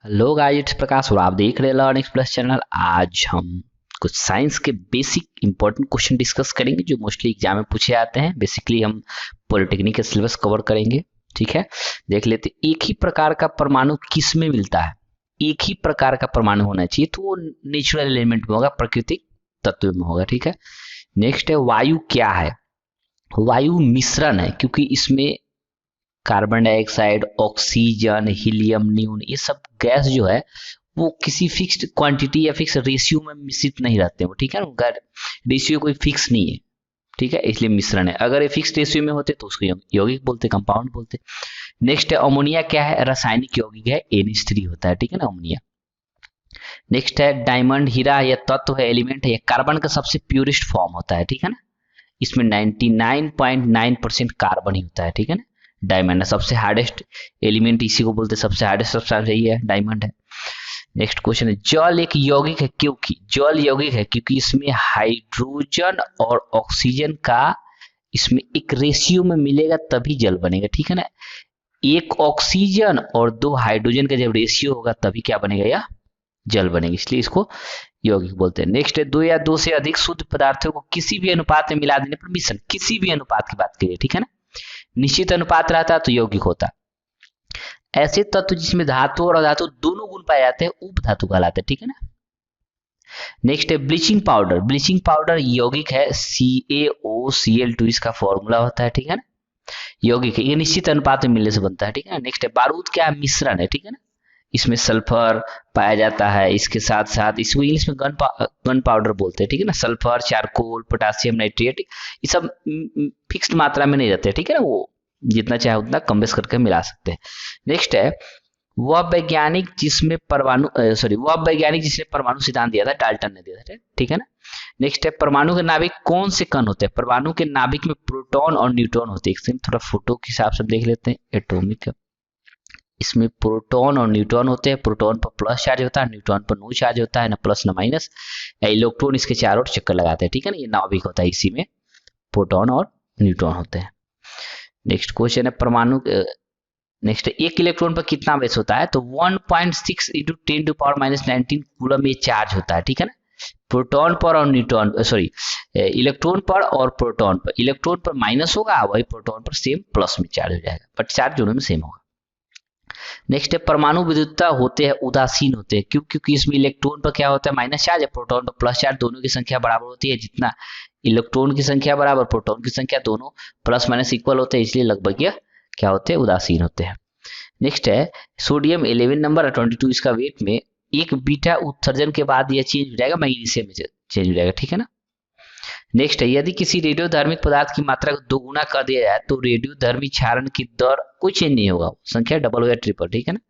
Hello guys, it's प्रकाश और आप देख रहे हैं लर्निंग प्लस चैनल। आज हम कुछ साइंस के बेसिक इंपॉर्टेंट क्वेश्चन डिस्कस करेंगे जो मोस्टली एग्जाम में पूछे जाते हैं। बेसिकली हम पॉलिटेक्निक का सिलेबस कवर करेंगे। ठीक है, देख लेते। एक ही प्रकार का परमाणु किस में मिलता है? एक ही प्रकार का परमाणु होना चाहिए तो वो नेचुरल एलिमेंट में होगा, प्राकृतिक तत्व में होगा। ठीक है, नेक्स्ट है वायु क्या है? वायु मिश्रण है, क्योंकि इसमें carbon dioxide, oxygen, helium, neon, ये सब गैस जो है वो किसी फिक्स्ड क्वांटिटी या फिक्स रेशियो में मिश्रित नहीं रहते हैं। ठीक है ना, उनका रेशियो कोई फिक्स नहीं है। ठीक है, इसलिए मिश्रण है। अगर ये फिक्स रेशियो में होते तो उसको यौगिक बोलते, कंपाउंड बोलते। नेक्स्ट है अमोनिया क्या है? रासायनिक यौगिक है, NH3 होता है। ठीक है ना, अमोनिया। नेक्स्ट है डायमंड हीरा या तत्व है, एलिमेंट है, कार्बन का सबसे प्योरेस्ट फॉर्म होता है। ठीक है ना, इसमें 99.9% कार्बन ही होता है। ठीक है ना, डायमंड है सबसे हार्डेस्ट एलिमेंट, इसी को बोलते हैं सबसे हार्डेस्ट सब्सटेंस, यही है, डायमंड है। नेक्स्ट क्वेश्चन है जल एक यौगिक है क्योंकि? जल यौगिक है क्योंकि इसमें हाइड्रोजन और ऑक्सीजन का इसमें एक रेशियो में मिलेगा तभी जल बनेगा। ठीक है ना, एक ऑक्सीजन और 2 हाइड्रोजन का जब रेशियो होगा तभी क्या बनेगा? या जल बनेगा, इसलिए इसको यौगिक बोलते हैं। नेक्स्ट है 2 या 2 से अधिक शुद्ध पदार्थों को किसी भी अनुपात में मिला देने पर मिश्रण। किसी भी अनुपात की बात करिए। ठीक है ना, निश्चित अनुपात रहता तो यौगिक होता। ऐसे तत्व जिसमें धातु और अधातु दोनों गुण पाए जाते हैं उप धातु कहलाते हैं। ठीक है ना। नेक्स्ट है ब्लीचिंग पाउडर। ब्लीचिंग पाउडर यौगिक है, CaOCl2 इसका फॉर्मूला होता है। ठीक है ना, यौगिक है, ये निश्चित अनुपात में मिलने से बनता है। ठीक है ना। नेक्स्ट है बारूद क्या है? मिश्रण है। ठीक है ना, इसमें सल्फर पाया जाता है, इसके साथ साथ इसको इंग्लिश में गन पाउडर बोलते हैं। ठीक है ना, सल्फर, चारकोल, पोटासियम नाइट्रेट, ये सब फिक्स्ड मात्रा में नहीं रहते। ठीक है ना, वो जितना चाहे उतना कम बेस करके मिला सकते हैं। नेक्स्ट है वह वैज्ञानिक जिसने परमाणु सिद्धांत दिया था, डाल्टन ने दिया था। ठीक है ना। नेक्स्ट है परमाणु के नाभिक कौन से कण होते हैं? परमाणु के नाभिक में प्रोटॉन और न्यूट्रॉन होते हैं। थोड़ा फोटो के हिसाब से देख लेते हैं। एटॉमिक, इसमें प्रोटॉन और न्यूट्रॉन होते हैं। प्रोटॉन पर प्लस चार्ज होता है, न्यूट्रॉन पर नो चार्ज होता है, ना प्लस ना माइनस। इलेक्ट्रॉन इसके चारों ओर चक्कर लगाते हैं। ठीक है ना, ये नाभिक होता है, इसी में प्रोटॉन और न्यूट्रॉन होते हैं। नेक्स्ट क्वेश्चन है परमाणु, नेक्स्ट एक इलेक्ट्रॉन पर कितना बेस होता है? तो 1.6 × 10⁻⁻19 कूलम ये चार्ज होता है। ठीक है ना, प्रोटॉन पर और न्यूट्रॉन, इलेक्ट्रॉन पर और प्रोटॉन पर। इलेक्ट्रॉन पर माइनस होगा, वही प्रोटॉन पर सेम प्लस में चार्ज हो जाएगा, बट चार्ज दोनों में सेम होगा। नेक्स्ट है परमाणु विद्युतता होते हैं उदासीन होते हैं, क्यों? क्योंकि इसमें इलेक्ट्रॉन पर क्या होता है? माइनस चार्ज है, प्रोटॉन पर प्लस चार्ज, दोनों की संख्या बराबर होती है। जितना इलेक्ट्रॉन की संख्या बराबर प्रोटॉन की संख्या, दोनों प्लस माइनस इक्वल होते हैं, इसलिए लगभग यह क्या होते हैं? उदासीन होते हैं। नेक्स्ट है सोडियम 11 नंबर और 22 इसका वेट में एक बीटा उत्सर्जन के बाद यह चेंज हो जाएगा, मैग्नीशियम में चेंज हो जाएगा। ठीक है ना। नेक्स्ट है यदि किसी रेडियोधर्मिक पदार्थ की मात्रा को 2 गुना कर दिया जाए तो रेडियोधर्मी क्षारण की दर कोई चेंज नहीं होगा, संख्या डबल हो या ट्रिपल। ठीक है ना।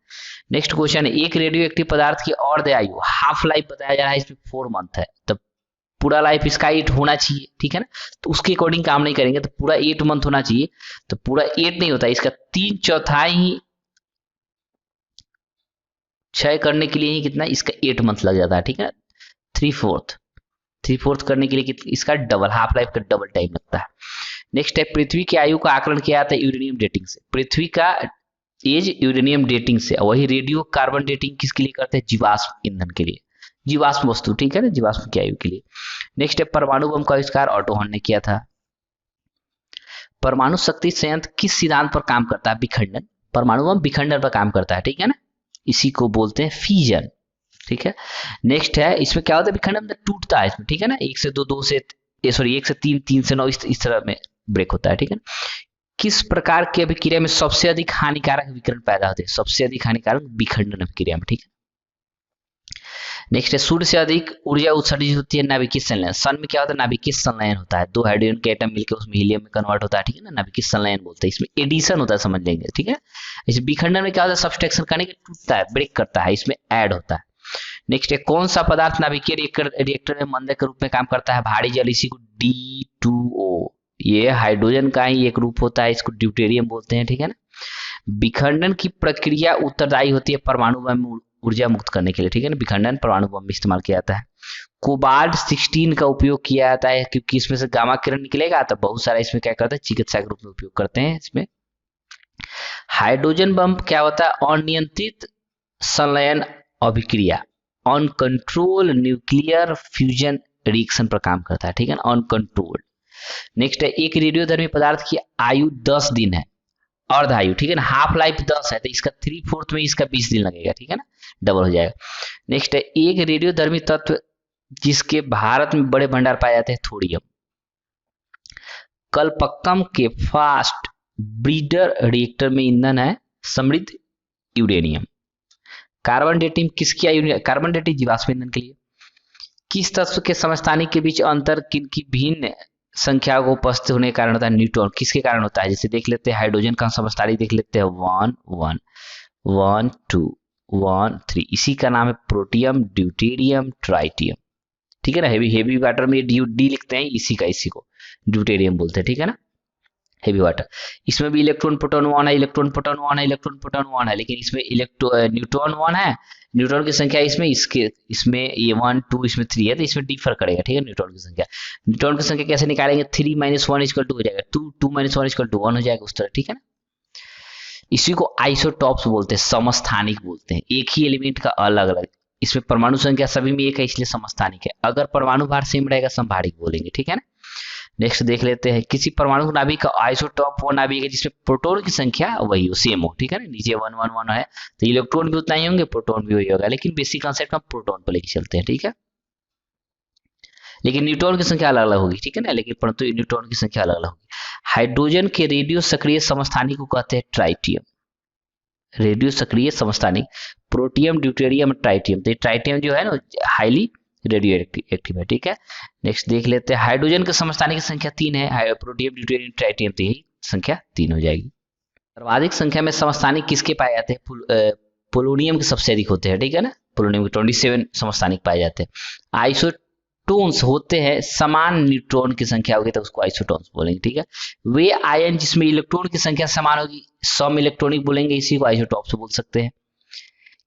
नेक्स्ट क्वेश्चन है एक रेडियो एक्टिव पदार्थ की और आयु, हाफ लाइफ बताया जा रहा है, इसमें 4 मंथ है, तब पूरा लाइफ इसका 8 होना चाहिए। ठीक है ना, तो उसके अकॉर्डिंग काम नहीं करेंगे, तो पूरा 8 मंथ होना चाहिए, तो पूरा 8 नहीं होता, इसका 3/4 क्षय करने के लिए ही कितना? इसका 8 मंथ लग जाता है। ठीक है, 3/4 करने के लिए इसका डबल, हाफ लाइफ का डबल टाइम लगता है। नेक्स्ट है पृथ्वी की आयु का आकलन किया जाता है यूरेनियम डेटिंग से। पृथ्वी का एज यूरेनियम डेटिंग से, वही रेडियो कार्बन डेटिंग किसके लिए करते हैं? जीवाश्म ईंधन के लिए, जीवाश्म वस्तु। ठीक है ना, जीवाश्म की आयु के लिए। नेक्स्ट है परमाणु बम का आविष्कार ऑटो हॉर्न ने किया था। परमाणु शक्ति संयंत्र किस सिद्धांत पर काम करता है? विखंडन। परमाणु बम विखंडन पर काम करता है। ठीक है ना, इसी को बोलते हैं फीजन। ठीक है। नेक्स्ट है इसमें क्या होता है? विखंडन मतलब टूटता है इसमें। ठीक है ना, 1 से 2, 2 से 1 से 3, 3 से 9, इस तरह में ब्रेक होता है। ठीक है ना। किस प्रकार की अभिक्रिया में सबसे अधिक हानिकारक विकिरण पैदा होते हैं? सबसे अधिक हानिकारक विखंडन अभिक्रिया में। ठीक है। नेक्स्ट है सूर्य से अधिक ऊर्जा उत्सर्जित होती है नाभिकीय संलयन। सन में क्या होता है? नाभिकीय संलयन होता है, 2 हाइड्रोजन के एटम मिलकर उसमें हीलियम में कन्वर्ट होता है। ठीक है ना, नाभिकीय संलयन बोलते हैं, इसमें एडिशन होता है, समझ लेंगे। ठीक है, इस विखंडन में क्या होता है? सब्सट्रैक्शन करने के टूटता है, ब्रेक करता है, इसमें ऐड होता है। नेक्स्ट है कौन सा पदार्थ नाभिकीय रिएक्टर में मंदक के रूप में काम करता है? भारी जल, इसी को D2O, ये हाइड्रोजन का ही एक रूप होता है, इसको ड्यूटेरियम बोलते हैं। ठीक है ना। विखंडन की प्रक्रिया उत्तरदायी होती है परमाणु बम ऊर्जा मुक्त करने के लिए। ठीक है ना, विखंडन परमाणु बम में इस्तेमाल किया जाता है। कोबाल्ट 16 का उपयोग किया जाता है क्योंकि इसमें से गामा किरण निकलेगा, तो बहुत सारा इसमें क्या करते हैं? चिकित्सा के रूप में उपयोग करते हैं इसमें। हाइड्रोजन बम क्या होता है? अनियंत्रित संलयन अभिक्रिया, on control nuclear fusion reaction पर काम करता है, ठीक है ना, ऑन कंट्रोल। नेक्स्ट है, एक रेडियोधर्मी पदार्थ की आयु 10 दिन है, अर्ध आयु, ठीक है ना, हाफ लाइफ 10 है तो इसका 3/4 में इसका 20 दिन लगेगा, ठीक है ना, डबल हो जाएगा। नेक्स्ट है, एक रेडियोधर्मी तत्व जिसके भारत में बड़े भंडार पाए जाते हैं, थोड़ियम। कलपक्कम के फास्ट ब्रीडर रिएक्टर में ईंधन है समृद्ध यूरेनियम। कार्बन डेटिंग किसकी आयु, कार्बन डेटिंग जीवाश्म ईंधन के लिए। किस तत्व के समस्थानिक के बीच अंतर किनकी भिन्न संख्या को उपस्थित होने के कारण होता है, न्यूट्रॉन। किसके कारण होता है, जैसे देख लेते हैं हाइड्रोजन का समस्थानिक देख लेते हैं 1 1 1 2 1 3, इसी का नाम है प्रोटियम ड्यूटेरियम ट्राइटियम, ठीक है ना। हेवी वाटर में डी लिखते हैं, इसी को ड्यूटेरियम बोलते हैं, ठीक है ना, हेवी वाटर। इसमें भी इलेक्ट्रॉन प्रोटॉन 1 है, इलेक्ट्रॉन प्रोटॉन 1 है, इलेक्ट्रॉन प्रोटॉन 1 है, लेकिन इसमें न्यूट्रॉन 1 है, न्यूट्रॉन की संख्या इसमें ये 1 2 इसमें 3 है, तो इसमें डिफर करेगा, ठीक है, न्यूट्रॉन की संख्या। न्यूट्रॉन की संख्या कैसे निकालेंगे, 3 - 1 = 2 हो जाएगा, 2 2 - 1 = 1 हो जाएगा, उस तरह, ठीक है ना। इसी को आइसोटॉप्स बोलते हैं, समस्थानिक बोलते हैं, एक ही एलिमेंट का अलग अलग। इसमें परमाणु संख्या सभी में एक है, इसलिए समस्थानिक है। अगर परमाणु भार सेम रहेगा समभारिक बोलेंगे, ठीक है ना। नेक्स्ट देख लेते हैं, किसी परमाणु नाभिक का आइसोटॉप वो नाभिक है जिसमें प्रोटॉन की संख्या वही हो, सेम हो, ठीक है ना, नीचे 1 1 1 है तो इलेक्ट्रॉन भी उतना ही होंगे, प्रोटॉन भी वही होगा, लेकिन बेसिक कांसेप्ट हम प्रोटॉन पर लेके चलते हैं, ठीक है। लेकिन न्यूट्रॉन की संख्या अलग अलग होगी, ठीक है ना, लेकिन परंतु न्यूट्रॉन की संख्या अलग अलग होगी। हाइड्रोजन के रेडियो सक्रिय समस्थानिक को कहते हैं ट्राइटियम, रेडियो सक्रिय समस्थानिक, प्रोटियम ड्यूटेरियम ट्राइटियम। तो ट्राइटियम जो है ना हाईली रेडियो एक्टिव है, ठीक है। नेक्स्ट देख लेते हैं, हाइड्रोजन के समस्थानिक की संख्या 3 है, प्रोटियम ड्यूटेरियम ट्राइटियम, तो यही संख्या 3 हो जाएगी। सर्वाधिक संख्या में समस्थानिक किसके पाए जाते हैं, पोलोनियम के सबसे अधिक होते हैं, ठीक है ना, पोलोनियम के 27 समस्थानिक पाए जाते हैं। आइसोटोन्स होते हैं, समान न्यूट्रॉन की संख्या होगी तो उसको आइसोटोन्स बोलेंगे, ठीक है। वे आयन जिसमें इलेक्ट्रॉन की संख्या समान होगी, सम इलेक्ट्रॉनिक बोलेंगे, इसी को आइसोटॉप्स बोल सकते हैं।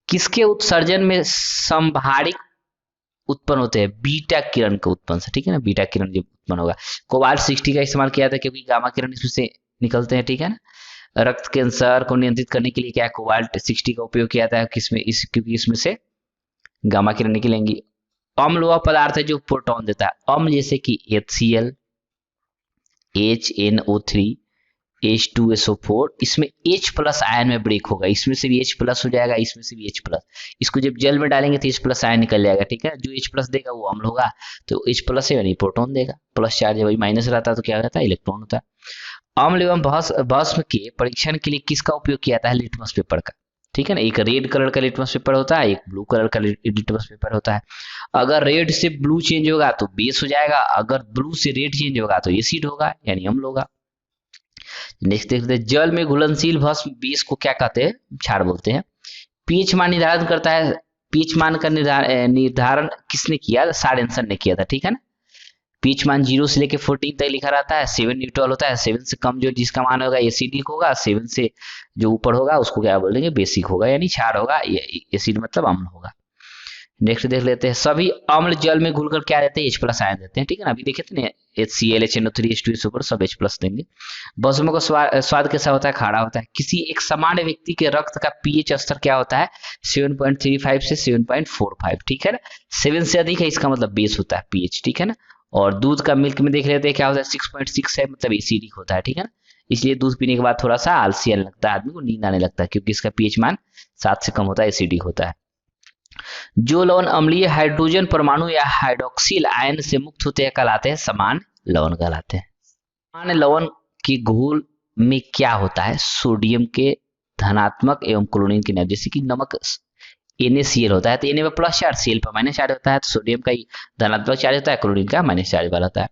किसके उत्सर्जन में संभारिक उत्पन्न होते हैं, बीटा किरण के उत्पन्न से, ठीक है ना, बीटा किरण जब उत्पन्न होगा। कोबाल्ट 60 का इस्तेमाल किया था क्योंकि गामा किरण इसमें से निकलते हैं, ठीक है ना। रक्त कैंसर को नियंत्रित करने के लिए क्या कोबाल्ट 60 का उपयोग किया था, क्योंकि इसमें से गामा किरण निकलेंगी। अम्ल वह पदार्थ है जो प्रोटॉन देता है, अम्ल जैसे कि HCl, HNO3, H2SO4, इसमें H+ आयन में ब्रेक होगा, इसमें से भी H+ हो जाएगा, इसमें से भी H+। इसको जब जल में डालेंगे तो H+ आयन निकल जाएगा, ठीक है। जो H+ देगा वो अम्ल होगा, तो H+ है यानी प्रोटॉन देगा, प्लस चार्ज है, वही माइनस रहता है तो क्या रहता है, इलेक्ट्रॉन होता है। अम्ल एवं भस्म के परीक्षण के लिए किसका उपयोग किया जाता है, लिटमस पेपर का, ठीक है ना। एक रेड कलर का लिटमस पेपर होता है, एक ब्लू कलर का लिटमस पेपर होता है। अगर रेड से ब्लू चेंज होगा तो बेस हो जाएगा, अगर ब्लू से रेड चेंज होगा तो एसिड होगा यानी अम्ल होगा। नेक्स्ट देखते हैं, जल में घुलनशील भस्म बेस को क्या कहते हैं, क्षार बोलते हैं। पीएच मान निर्धारण करता है, पीएच मान का निर्धारण किसने किया, सारेंसन ने किया था, ठीक है ना। पीएच मान 0 से लेके 14 तक लिखा रहता है, 7 न्यूट्रल होता है, 7 से कम जो जिसका मान होगा एसिडिक होगा, 7 से जो ऊपर होगा उसको क्या बोलेंगे, बेसिक होगा यानी क्षार होगा, एसिड मतलब अम्ल होगा। नेक्स्ट देख लेते हैं, सभी अम्ल जल में घुलकर क्या देते हैं, H+ आयन देते हैं, ठीक है ना। अभी देखे थे ना HCl, HNO3, H2SO4 सब H+ देंगे। भस्म का स्वाद कैसा होता है, खारा होता है। किसी एक सामान्य व्यक्ति के रक्त का पीएच स्तर क्या होता है, 7.35 से 7.45, ठीक है ना। 7 से अधिक है इसका मतलब बेस होता है पीएच, ठीक है ना। और दूध का मिल्क में देख लेते हैं क्या होता है, 6.6 है मतलब एसिडिक होता है, ठीक है ना। इसलिए दूध पीने के बाद थोड़ा सा आलसी आने लगता है, आदमी को नींद आने लगता है, क्योंकि इसका पीएच मान 7 से कम होता है, एसिडिक होता है। जो लवण अम्लीय हाइड्रोजन परमाणु या हाइड्रोक्सिल आयन से मुक्त होते हैं कहलाते हैं समान लवण कहलाते हैं। समान लवण के घोल में क्या होता है, सोडियम के धनात्मक एवं क्लोरीन के, जैसे कि नमक NaCl होता है तो Na में प्लस चार्ज, Cl पर माइनस चार्ज होता है, तो सोडियम का धनात्मक चार्ज होता है, क्लोरीन का माइनस चार्ज वाला होता है।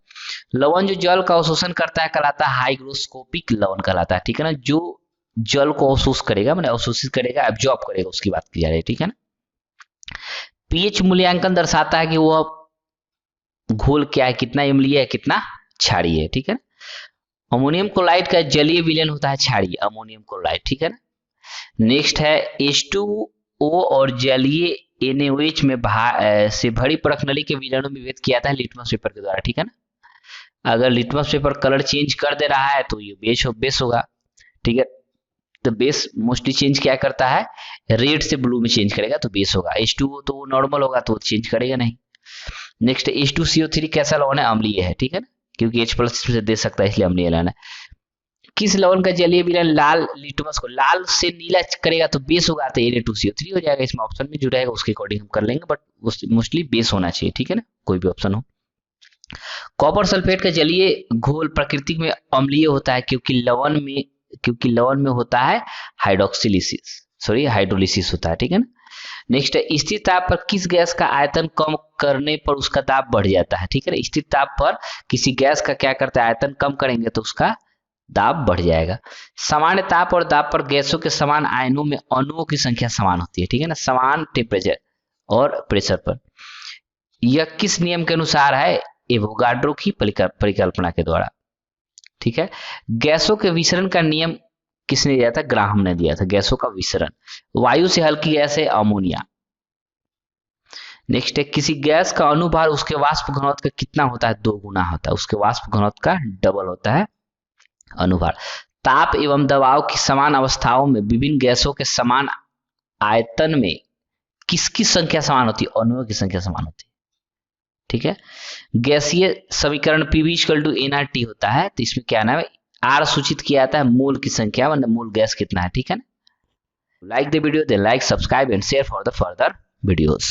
लवण जो जल का अवशोषण करता है कहलाता है हाइग्रोस्कोपिक लवण कहलाता है, ठीक है ना। जो जल को अवशोष करेगा, मतलब अवशोषित करेगा, एब्जॉर्ब करेगा, उसकी बात की जा रही है, ठीक है ना। पीएच मूल्यांकन दर्शाता है कि वह घोल क्या है, कितना अम्लीय है, कितना क्षारीय है, ठीक है। अमोनियम क्लोराइड का जलीय विलयन होता है क्षारीय, अमोनियम क्लोराइड, ठीक है ना। नेक्स्ट है H2O और जलीय NaOH में से भरी परखनली के विलयनों में व्यक्त किया था लिटमस पेपर के द्वारा, ठीक है ना। अगर लिटमस पेपर कलर चेंज कर दे रहा है तो ये बेस होगा, ठीक है। तो बेस मोस्टली चेंज क्या करता है, रेड से ब्लू में चेंज करेगा तो बेस होगा। H2O तो नॉर्मल होगा तो चेंज करेगा नहीं। नेक्स्ट H2CO3 कैसा लवण है, अम्लीय है, ठीक है ना, क्योंकि H+ से दे सकता है इसलिए अम्लीय लवण है। किस लवण का जलीय विलयन लाल लिटमस को लाल से नीला करेगा तो बेस होगा तो Na2CO3 हो जाएगा। इसमें ऑप्शन में जो रहेगा उसके अकॉर्डिंग हम कर लेंगे, बट मोस्टली बेस होना चाहिए, ठीक है ना, कोई भी ऑप्शन हो। कॉपर सल्फेट का जलीय घोल प्रकृति में अम्लीय होता है क्योंकि लवण में होता है हाइड्रोलिसिस होता है, ठीक है ना। नेक्स्ट है स्थिर ताप पर किस गैस का आयतन कम करने पर उसका दाब बढ़ जाता है, ठीक है ना। स्थिर ताप पर किसी गैस का क्या करता है, आयतन कम करेंगे तो उसका दाब बढ़ जाएगा। सामान्य ताप और दाब पर गैसों के समान आयनों में अणुओं की संख्या समान होती है, ठीक है ना, समान टेम्परेचर और प्रेशर पर। यह किस नियम के अनुसार है, एवोगाड्रो की परिकल्पना के द्वारा, ठीक है। गैसों के विसरण का नियम किसने दिया था, ग्राहम ने दिया था। गैसों का विसरण, वायु से हल्की गैस है अमोनिया। नेक्स्ट है किसी गैस का अनुभार उसके वाष्प घनत्व का कितना होता है, 2 गुना होता है, उसके वाष्प घनत्व का डबल होता है अनुभार। ताप एवं दबाव की समान अवस्थाओं में विभिन्न गैसों के समान आयतन में किसकी संख्या समान होती है, अणुओं की संख्या समान होती है, ठीक है। गैसीय समीकरण PV=nRT होता है, तो इसमें क्या नाम है, R सूचित किया जाता है मोल की संख्या, मतलब मोल गैस कितना है, ठीक है ना। Like the video, they like, subscribe and share for the further videos.